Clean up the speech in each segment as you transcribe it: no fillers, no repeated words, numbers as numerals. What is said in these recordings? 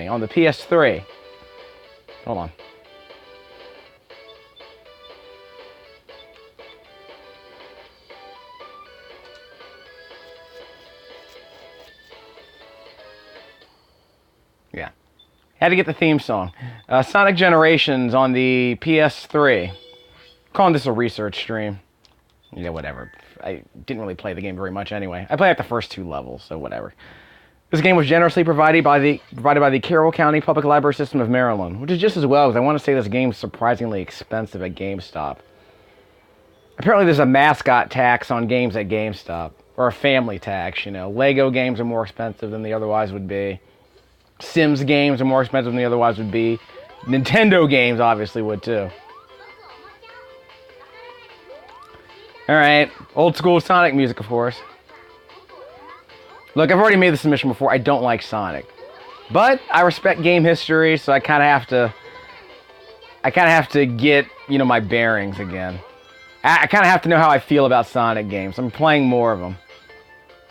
on the PS3. Hold on. Yeah. Had to get the theme song. Sonic Generations on the PS3. Calling this a research stream. Yeah, whatever. I didn't really play the game very much anyway. I played like the first 2 levels, so whatever. This game was generously provided by the Carroll County Public Library System of Maryland, which is just as well, because I want to say this game's surprisingly expensive at GameStop. Apparently there's a mascot tax on games at GameStop, or a family tax, you know. Lego games are more expensive than they otherwise would be. Sims games are more expensive than they otherwise would be. Nintendo games obviously would too. Alright, old school Sonic music, of course. Look, I've already made the submission before. I don't like Sonic. But I respect game history, so I kind of have to get, you know, my bearings again. I kind of have to know how I feel about Sonic games. I'm playing more of them.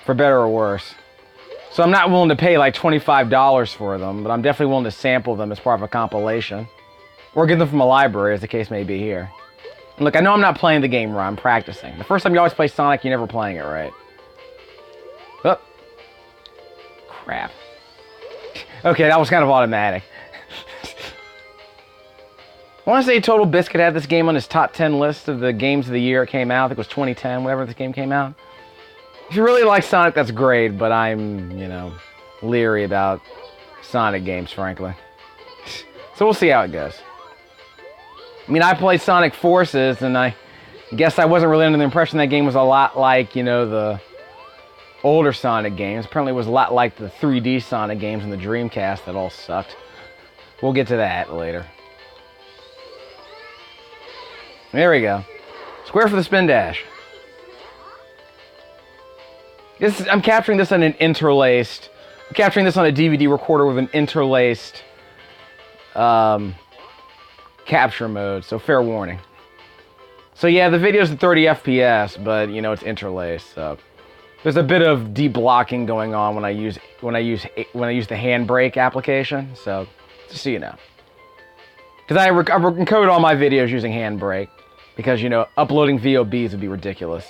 For better or worse. So I'm not willing to pay like $25 for them, but I'm definitely willing to sample them as part of a compilation. Or get them from a library, as the case may be here. And look, I know I'm not playing the game right. I'm practicing. The first time you always play Sonic, you're never playing it right. Oh. Crap. Okay, that was kind of automatic. I want to say Total Biscuit had this game on his top 10 list of the games of the year it came out. I think it was 2010, whenever this game came out. If you really like Sonic, that's great, but I'm, you know, leery about Sonic games, frankly. So we'll see how it goes. I mean, I played Sonic Forces, and I guess I wasn't really under the impression that game was a lot like, you know, the older Sonic games. Apparently it was a lot like the 3D Sonic games in the Dreamcast that all sucked. We'll get to that later. There we go. Square for the spin dash. I'm capturing this on an interlaced... I'm capturing this on a DVD recorder with an interlaced capture mode, so fair warning. So yeah, the video's at 30 FPS, but you know it's interlaced, so there's a bit of deblocking going on when I use the handbrake application. So just so you know, because I encode all my videos using handbrake, because you know uploading VOBs would be ridiculous.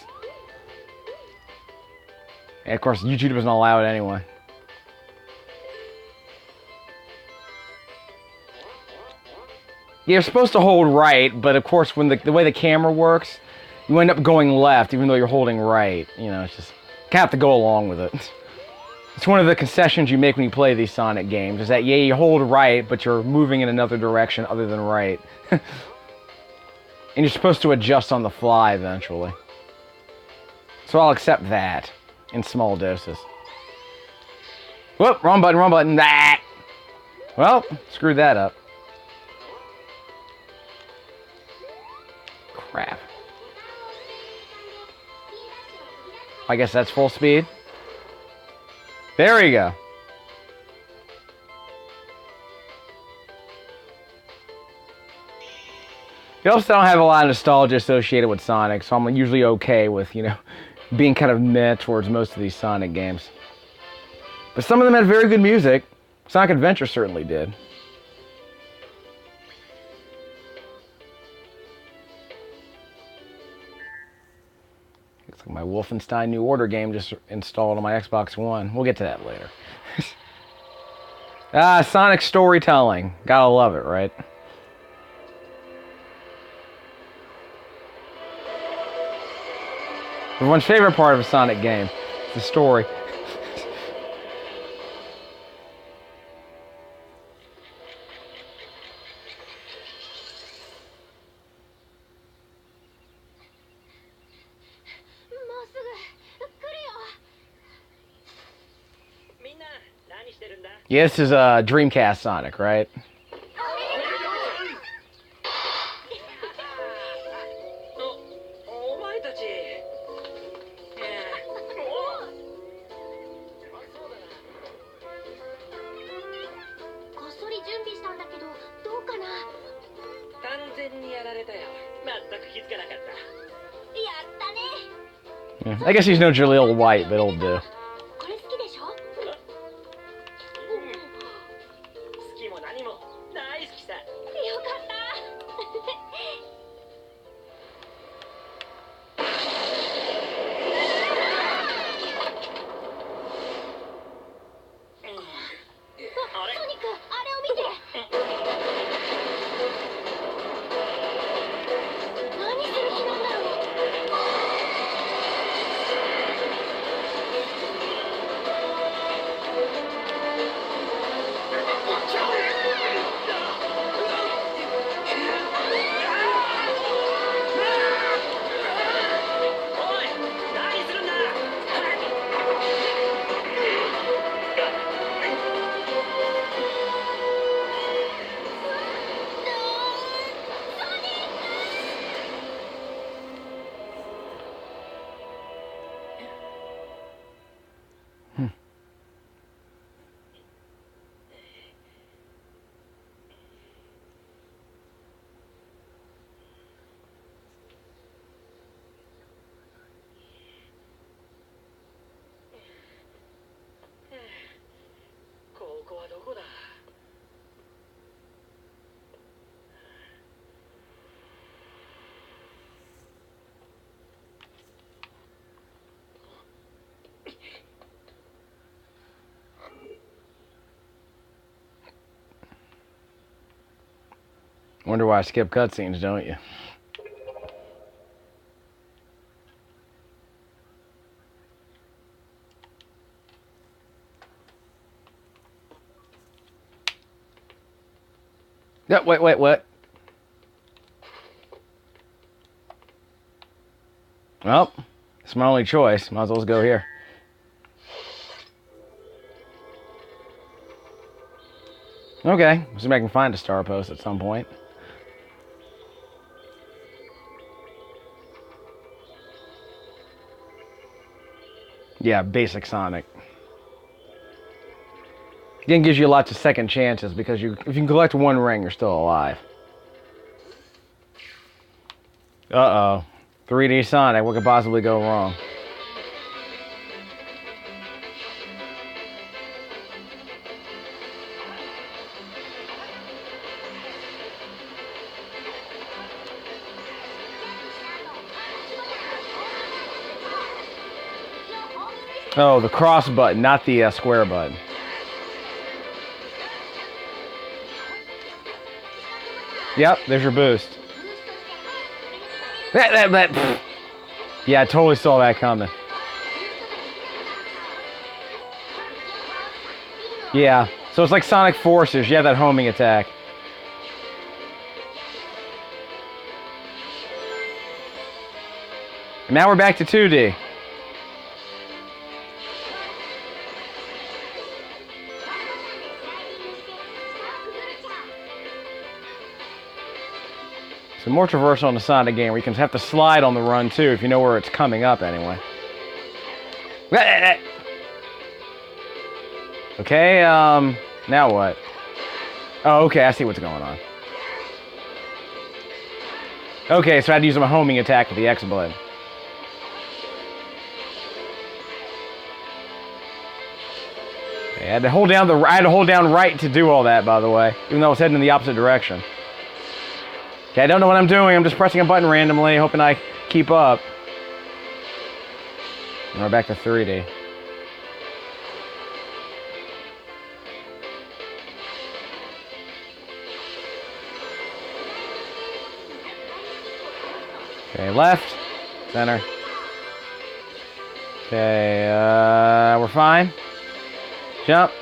And of course, YouTube doesn't allow it anyway. You're supposed to hold right, but of course, when the way the camera works, you end up going left, even though you're holding right. You know, it's just kind of have to go along with it. It's one of the concessions you make when you play these Sonic games, is that, yeah, you hold right, but you're moving in another direction other than right. And you're supposed to adjust on the fly eventually. So I'll accept that in small doses. Whoop, wrong button, wrong button. Ah! Well, screwed that up. Crap. I guess that's full speed. There we go. You also don't have a lot of nostalgia associated with Sonic, so I'm usually okay with, you know, being kind of meh towards most of these Sonic games. But some of them had very good music. Sonic Adventure certainly did. Looks like my Wolfenstein New Order game just installed on my Xbox One. We'll get to that later. Sonic storytelling. Gotta love it, right? Everyone's favorite part of a Sonic game. It's the story. Yeah, this is Dreamcast Sonic, right? Yeah, I guess he's no Jaleel White, but it'll do. Wonder why I skip cutscenes, don't you? Yeah, wait, what? Well, it's my only choice. Might as well just go here. Okay, see if I can find a star post at some point. Yeah, basic Sonic. Again, gives you lots of second chances because if you can collect one ring, you're still alive. Uh-oh. 3D Sonic, what could possibly go wrong? Oh, the cross button, not the square button. Yep, there's your boost. Yeah, I totally saw that coming. Yeah, so it's like Sonic Forces. You have that homing attack. And now we're back to 2D. So more traversal in the Sonic game where you can have to slide on the run too if you know where it's coming up anyway. Okay, now what? Oh, okay, I see what's going on. Okay, so I had to use my homing attack with the X button. Okay, I had to hold down right to do all that, by the way, even though I was heading in the opposite direction. Okay, I don't know what I'm doing. I'm just pressing a button randomly, hoping I keep up. And we're back to 3D. Okay, left, center. Okay, we're fine. Jump.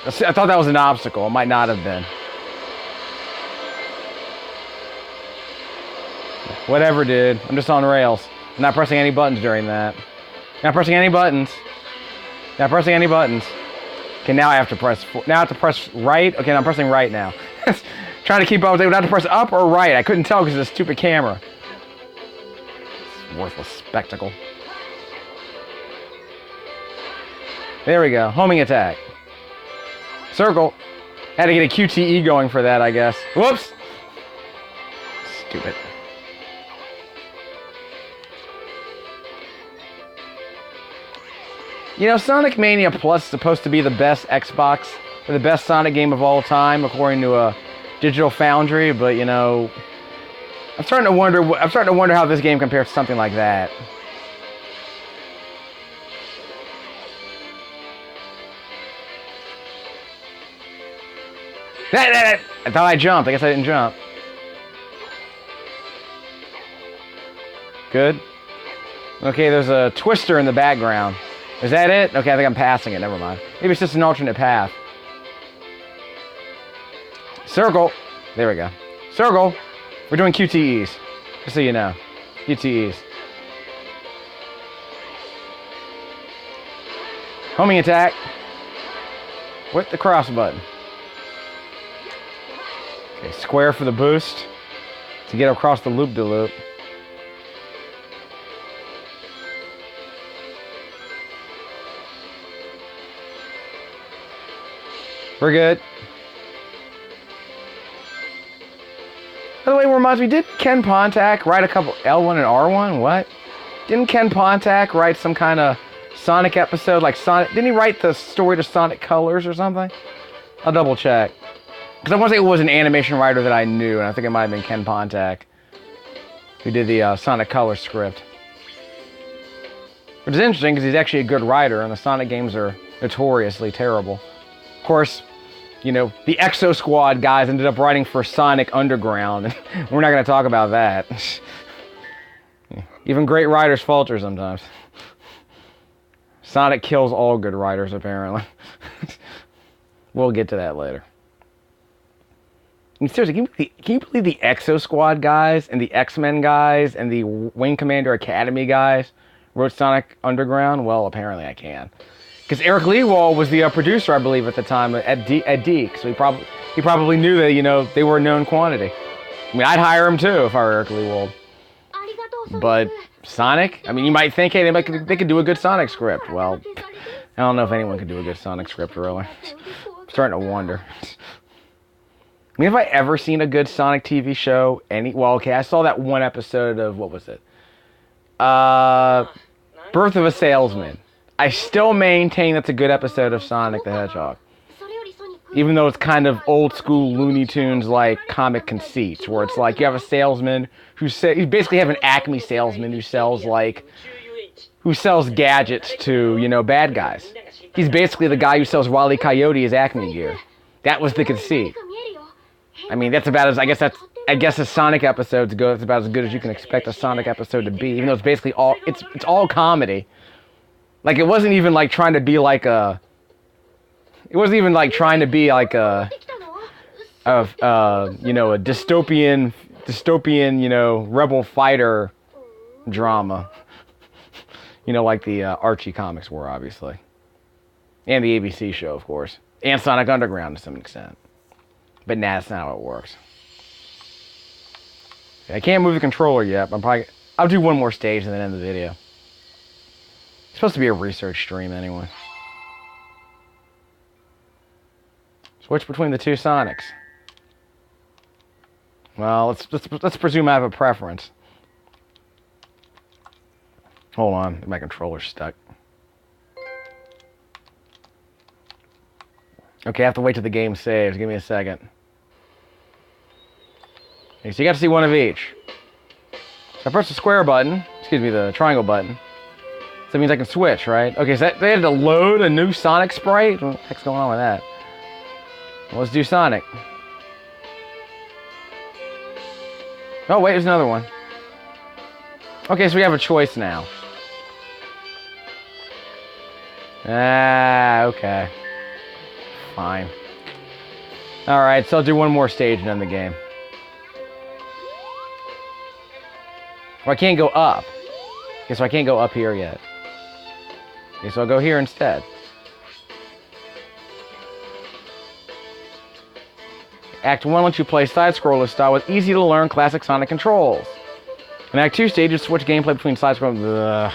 I thought that was an obstacle. It might not have been. Whatever, dude. I'm just on rails. I'm not pressing any buttons during that. Not pressing any buttons. Not pressing any buttons. Okay, now I have to press... Now I have to press right. Okay, I'm pressing right now. Trying to keep up. They would have to press up or right. I couldn't tell because of the stupid camera. It's a worthless spectacle. There we go. Homing attack. Circle. Had to get a QTE going for that, I guess. Whoops. Stupid. You know, Sonic Mania Plus is supposed to be the best Xbox for the best Sonic game of all time, according to a Digital Foundry. But you know, I'm starting to wonder. I'm starting to wonder how this game compares to something like that. I thought I jumped. I guess I didn't jump. Good. Okay, there's a twister in the background. Is that it? Okay, I think I'm passing it. Never mind. Maybe it's just an alternate path. Circle. There we go. Circle. We're doing QTEs. Just so you know. QTEs. Homing attack. With the cross button. Okay, square for the boost. To get across the loop-de-loop. We're good. By the way, reminds me, did Ken Pontac write a couple L1 and R1? What? Didn't Ken Pontac write some kind of Sonic episode like Sonic? Didn't he write the story to Sonic Colors or something? I'll double check. Because I want to say it was an animation writer that I knew, and I think it might have been Ken Pontac who did the Sonic Colors script. Which is interesting because he's actually a good writer, and the Sonic games are notoriously terrible. Of course, you know, the Exo Squad guys ended up writing for Sonic Underground. We're not going to talk about that. Even great writers falter sometimes. Sonic kills all good writers, apparently. We'll get to that later. I mean, seriously, can you believe the Exo Squad guys and the X-Men guys and the Wing Commander Academy guys wrote Sonic Underground? Well, apparently I can. Because Eric Lewald was the producer, I believe, at the time at Deke, so he probably knew that, you know, they were a known quantity. I mean, I'd hire him too if I were Eric Lewald. But Sonic, I mean, you might think, hey, they could do a good Sonic script. Well, I don't know if anyone could do a good Sonic script, really. I'm starting to wonder. I mean, have I ever seen a good Sonic TV show? Well, okay, I saw that one episode of, what was it? Birth of a Salesman. I still maintain that's a good episode of Sonic the Hedgehog. Even though it's kind of old school Looney Tunes like comic conceits, where it's like you have a salesman you basically have an Acme salesman who sells gadgets to, you know, bad guys. He's basically the guy who sells Wile E. Coyote his Acme gear. That was the conceit. I mean, that's about as I guess as Sonic episodes go, that's about as good as you can expect a Sonic episode to be, even though it's basically it's all comedy. Like, it wasn't even like trying to be like a you know, a dystopian, you know, rebel fighter drama. You know, like the Archie comics were, obviously. And the ABC show, of course. And Sonic Underground to some extent. But nah, that's not how it works. I can't move the controller yet, but I'll do one more stage and then end the video. It's supposed to be a research stream anyway. Switch between the two Sonics. Well, let's presume I have a preference. Hold on, my controller's stuck. Okay, I have to wait till the game saves. Give me a second. Okay, so you got to see one of each. So I press the square button. Excuse me, the triangle button. So that means I can switch, right? Okay, so they had to load a new Sonic sprite? What the heck's going on with that? Well, let's do Sonic. Oh, wait, there's another one. Okay, so we have a choice now. Ah, okay. Fine. Alright, so I'll do one more stage and end the game. Well, I can't go up. Okay, so I can't go up here yet. Okay, so I'll go here instead. Act 1 lets you play side-scroller style with easy-to-learn classic Sonic controls. In Act 2 stages, switch gameplay between side-scroller...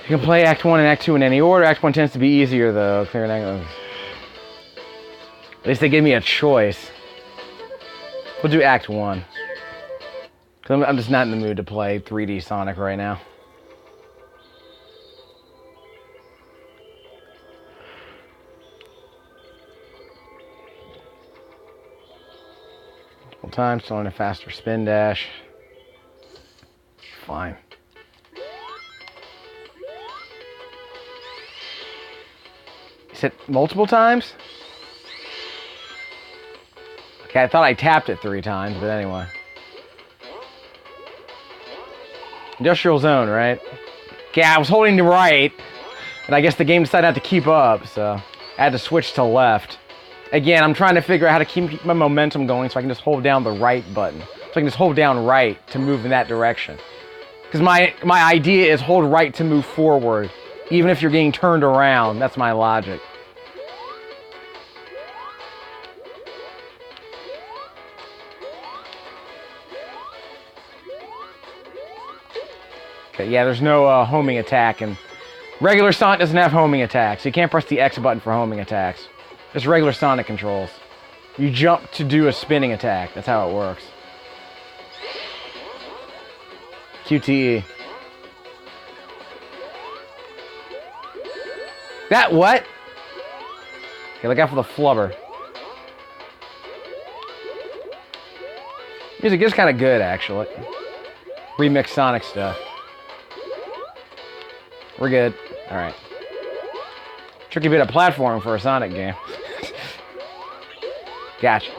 You can play Act 1 and Act 2 in any order. Act 1 tends to be easier, though. At least they gave me a choice. We'll do Act 1. Because I'm just not in the mood to play 3D Sonic right now. multiple times to learn a faster spin dash. Fine. You said multiple times? Okay, I thought I tapped it 3 times, but anyway. Industrial zone, right? Yeah, I was holding to right, and I guess the game decided not to keep up, so I had to switch to left. Again, I'm trying to figure out how to keep my momentum going so I can just hold down the right button. So I can just hold down right to move in that direction. Because my idea is hold right to move forward, even if you're getting turned around. That's my logic. Okay, yeah, there's no homing attack, and regular Sonic doesn't have homing attacks. You can't press the X button for homing attacks. Just regular Sonic controls. You jump to do a spinning attack. That's how it works. QTE. That what? Okay, look out for the flubber. Music is kind of good, actually. Remix Sonic stuff. We're good. Alright. Tricky bit of platform for a Sonic game. Gotcha.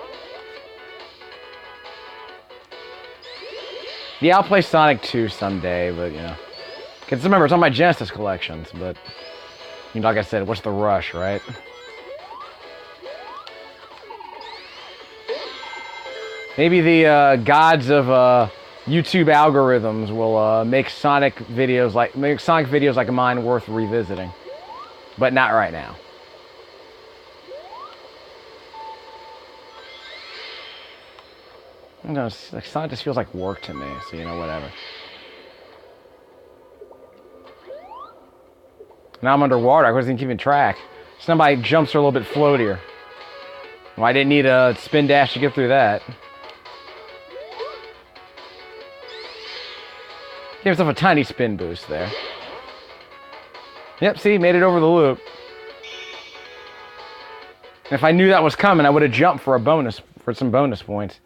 Yeah, I'll play Sonic 2 someday, but, you know. Because remember, it's on my Genesis collections, but, you know, like I said, what's the rush, right? Maybe the gods of YouTube algorithms will make Sonic videos like mine worth revisiting. But not right now. I don't know, like Sonic just feels like work to me, so you know, whatever. Now I'm underwater, I wasn't keeping track. Somebody jumps are a little bit floatier. Well, I didn't need a spin dash to get through that. Give yourself a tiny spin boost there. Yep, see, made it over the loop. And if I knew that was coming, I would have jumped for some bonus points.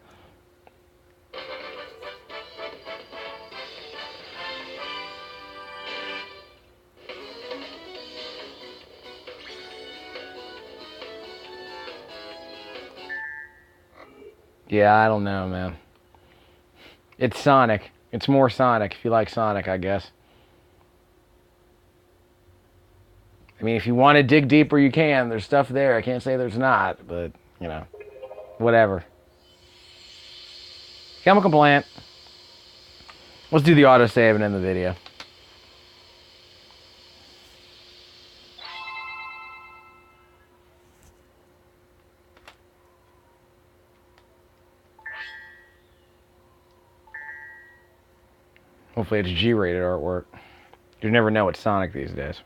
Yeah, I don't know, man. It's Sonic. It's more Sonic, if you like Sonic, I guess. I mean, if you want to dig deeper, you can. There's stuff there. I can't say there's not, but, you know, whatever. Chemical plant. Let's do the autosave and end the video. Hopefully it's G-rated artwork. You never know with Sonic these days.